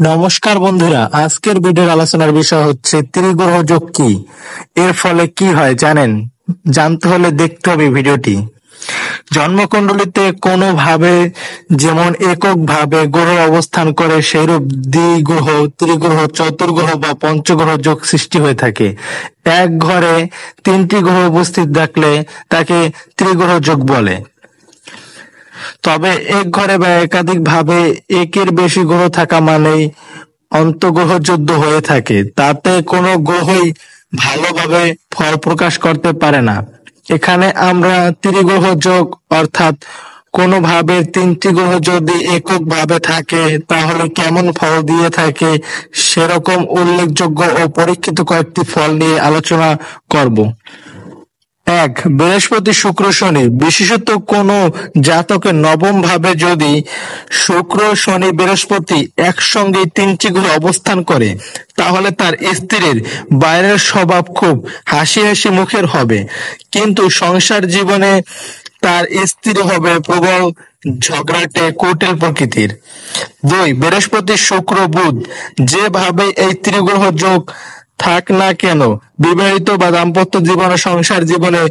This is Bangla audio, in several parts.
নমস্কার বন্ধুরা, আজকের ভিডিওর আলোচনার বিষয় হচ্ছে ত্রিগ্রহ যোগ কি, এর ফলে কি হয় জানেন? জানতে হলে দেখতে হবে ভিডিওটি। জন্মকুণ্ডলিতে কোনো ভাবে যেমন একক ভাবে গ্রহ অবস্থান করে সেইরূপ দ্বিগ্রহ, ত্রিগ্রহ, চতুর্গ্রহ বা পঞ্চগ্রহ যোগ সৃষ্টি হয়ে থাকে। এক ঘরে তিনটি গ্রহ উপস্থিত থাকলে তাকে ত্রিগ্রহ যোগ বলে। তবে এক ঘরে বা একাধিক ভাবে একের বেশি গ্রহ থাকা মানেই অন্তঃগ্রহ যুদ্ধ হয়ে থাকে, তাতে কোনো গ্রহই ভালোভাবে ফল প্রকাশ করতে পারে না। এখানে আমরা ত্রিগ্রহ যোগ অর্থাৎ কোনো ভাবে তিনটি গ্রহ যদি একক ভাবে থাকে তাহলে কেমন ফল দিয়ে থাকে সেরকম উল্লেখযোগ্য ও পরীক্ষিত কয়েকটি ফল নিয়ে আলোচনা করব। এক, বৃহস্পতি, শুক্র, শনি। বিশেষত কোনো জাতকের নবম ভাবে যদি শুক্র, শনি, বৃহস্পতি একসঙ্গে তিনটি গ্রহ অবস্থান করে তাহলে তার স্ত্রীর বাইরের স্বভাব খুব হাসি হাসি মুখের হবে, কিন্তু সংসার জীবনে তার স্ত্রী হবে প্রবল ঝগড়াটে কুটিল প্রকৃতির। দুই, বৃহস্পতি, শুক্র, বুধ যেভাবে এই ত্রিগ্রহ যোগ থাক না কেন বিবাহিত বা দাম্পত্য জীবনে সংসার জীবনে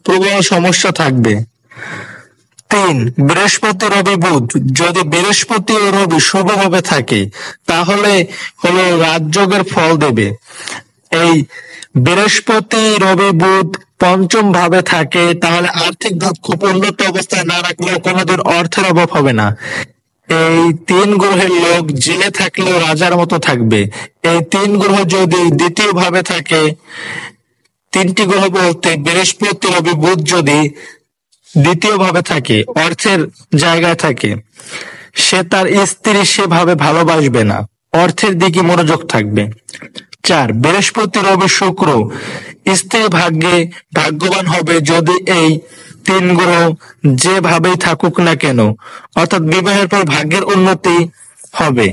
প্রবল সমস্যা থাকবে। তিন, বৃহস্পতি, রবি, বুধ। যদি বৃহস্পতি ও রবি শুভভাবে থাকে তাহলে হলো রাজযোগের ফল দেবে। এই বৃহস্পতি, রবি, বুধ পঞ্চম ভাবে থাকে তাহলে আর্থিক ভাব খুব উন্নত অবস্থায় না রাখলেও কোনোদিন অর্থের অভাব হবে না। এই তিন গ্রহের লোক জেলে থাকলেও রাজার মতো থাকবে। এই তিন গ্রহ যদি দ্বিতীয় ভাবে থাকে, তিনটি গ্রহ বলতে বৃহস্পতি, রবি, বুধ যদি দ্বিতীয় ভাবে থাকে, অর্থের জায়গায় থাকে, সে তার স্ত্রী সেভাবে ভালোবাসবে না, অর্থের দিকে মনোযোগ থাকবে। চার, বৃহস্পতি, রবি, শুক্র স্ত্রী ভাগ্যে ভাগ্যবান হবে যদি এই তিন গ্রহ যেভাবেই থাকুক না কেন, অর্থাৎ বিবাহের পর ভাগ্যের উন্নতি হবে।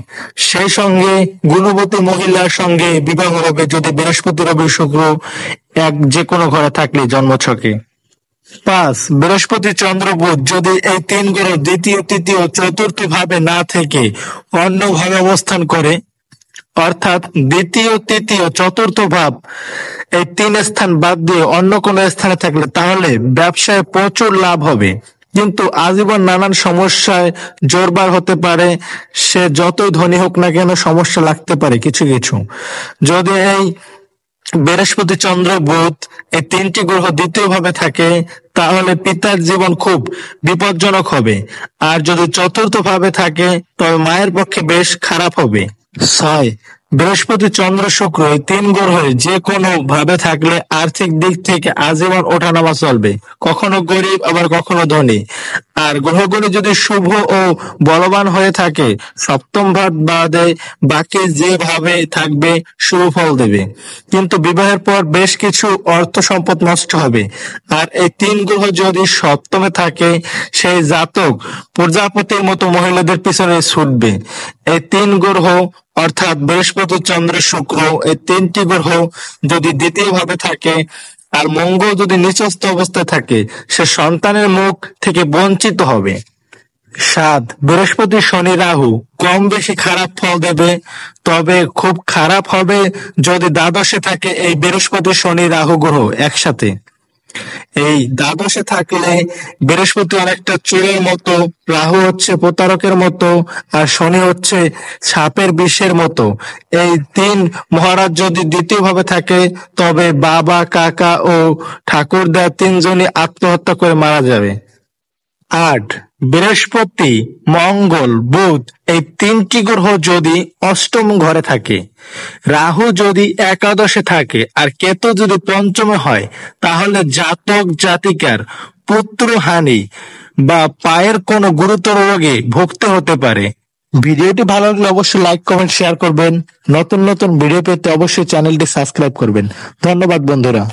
সেই সঙ্গে গুণবতী মহিলার সঙ্গে বিবাহ হবে যদি বৃহস্পতি, রবি, শুক্র এক যে কোনো ঘরে থাকলে জন্মছকে। পাঁচ, বৃহস্পতি, চন্দ্র, বুধ যদি এই তিন গ্রহ দ্বিতীয়, তৃতীয়, চতুর্থ ভাবে না থেকে অন্য ভাবে অবস্থান করে, অর্থাৎ দ্বিতীয়, তৃতীয়, চতুর্থ ভাব এই তিন স্থান বাদ দিয়ে অন্য কোনো স্থানে থাকলে তাহলে ব্যবসায় প্রচুর লাভ হবে, কিন্তু আজীবন নানান সমস্যায় জোরবার হতে পারে। সে যতই ধনী হোক না কেন সমস্যা লাগতে পারে কিছু কিছু। যদি এই বৃহস্পতি, চন্দ্র, বুধ এই তিনটি গ্রহ দ্বিতীয় ভাবে থাকে তাহলে পিতার জীবন খুব বিপজ্জনক হবে, আর যদি চতুর্থ ভাবে থাকে তবে মায়ের পক্ষে বেশ খারাপ হবে। ছয়, বৃহস্পতি, চন্দ্র, শুক্র এই তিন গ্রহে যে কোনো ভাবে থাকলে আর্থিক দিক থেকে আজীবন ওঠানামা চলবে, কখনো গরিব আবার কখনো ধনী। আর গ্রহগুলি যদি শুভ ও বলবান হয়ে থাকে সপ্তম ভাব বাদে বাকি যেভাবে থাকবে শুভ ফল দেবে, কিন্তু বিবাহের পর বেশ কিছু অর্থ সম্পদ নষ্ট হবে। আর এই তিন গ্রহ যদি সপ্তমে থাকে সেই জাতক প্রজাপতির মতো মহিলাদের পিছনে ছুটবে। এই তিন গ্রহ অর্থাৎ বৃহস্পতি, চন্দ্র, শুক্র এই তিনটি গ্রহ যদি দ্বিতীয় ভাবে থাকে আর মঙ্গল যদি নিচস্থ অবস্থায় থাকে সে সন্তানের মুখ থেকে বঞ্চিত হবে। সাত, বৃহস্পতি, শনি, রাহু কম বেশি খারাপ ফল দেবে, তবে খুব খারাপ হবে যদি দ্বাদশে থাকে এই বৃহস্পতি, শনি, রাহু গ্রহ একসাথে। এই দ্বাদশে থাকলে বৃহস্পতি অনেকটা চোরের মতো, রাহু হচ্ছে প্রতারকের মতো, আর শনি হচ্ছে সাপের বিষের মতো। এই তিন মহারাজ যদি দ্বিতীয় ভাবে থাকে তবে বাবা, কাকা ও ঠাকুরদা তিনজনই আত্মহত্যা করে মারা যাবে। আট, বৃহস্পতি, মঙ্গল, বুধ এই তিনটি গ্রহ যদি অষ্টম ঘরে থাকে, রাহু যদি একাদশে থাকে আর কেতু যদি পঞ্চমে হয় তাহলে জাতক জাতিকার পুত্রহানি বা পায়ের কোনো গুরুতর রোগে ভুগতে হতে পারে। ভিডিওটি ভালো লাগলে অবশ্যই লাইক, কমেন্ট, শেয়ার করবেন। নতুন নতুন ভিডিও পেতে অবশ্যই চ্যানেলটি সাবস্ক্রাইব করবেন। ধন্যবাদ বন্ধুরা।